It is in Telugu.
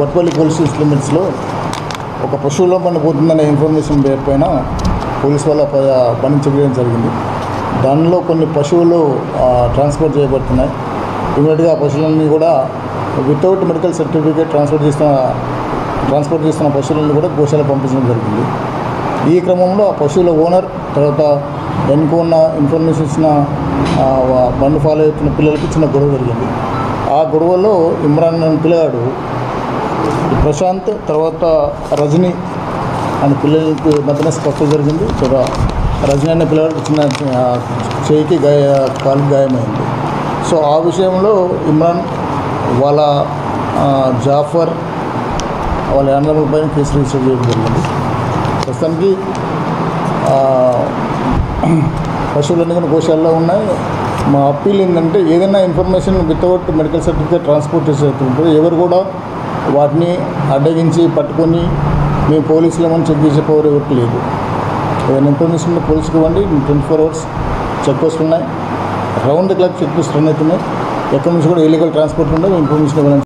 బట్పల్లి పోలీస్ లిమిట్స్లో ఒక పశువులో పని పోతుందనే ఇన్ఫర్మేషన్ పైన పోలీస్ వాళ్ళ పని చేయడం జరిగింది. దానిలో కొన్ని పశువులు ట్రాన్స్పోర్ట్ చేయబడుతున్నాయి. ఇమీడియట్గా ఆ పశువులన్నీ కూడా వితౌట్ మెడికల్ సర్టిఫికేట్ ట్రాన్స్పోర్ట్ చేస్తున్న పశువులను కూడా గోశాల పంపించడం జరిగింది. ఈ క్రమంలో ఆ పశువుల ఓనర్ తర్వాత వెనుకున్న ఇన్ఫర్మేషన్ ఇచ్చిన బండి ఫాలో అవుతున్న పిల్లలకి చిన్న గొడవ జరిగింది. ఆ గొడవలో ఇమ్రాన్ అనే పిల్లగాడు ప్రశాంత్ తర్వాత రజనీ అనే పిల్లలకి మధ్యన స్పర్శ జరిగింది. రజనీ అనే పిల్లగాడికి చిన్న చేయికి కాలుకి గాయమైంది. సో ఆ విషయంలో ఇమ్రాన్ వాళ్ళ జాఫర్ వాళ్ళ యాన్లముల పైన కేసు రిజిస్టర్ చేయడం జరిగింది. ప్రస్తుతానికి పశువులన్నీ కూడా గోశాలలో ఉన్నాయి. మా అప్పీల్ ఏంటంటే ఏదైనా information without medical certificate transport చేసేటప్పుడు ఎవరు కూడా వాటిని అడ్డగించి పట్టుకొని మేము పోలీసులమని చెక్ చేసే పవర్ ఎవరికి లేదు. ఏదైనా ఇన్ఫర్మేషన్ పోలీసుకి ఇవ్వండి. 24 hours చెక్ పోస్టులు ఉన్నాయి. Round the clock check post run అవుతున్నాయి. ఎక్కడి నుంచి కూడా ఇల్లీగల్ ట్రాన్స్పోర్ట్ ఉండవు. ఇన్ఫర్మేషన్ ఇవ్వాలని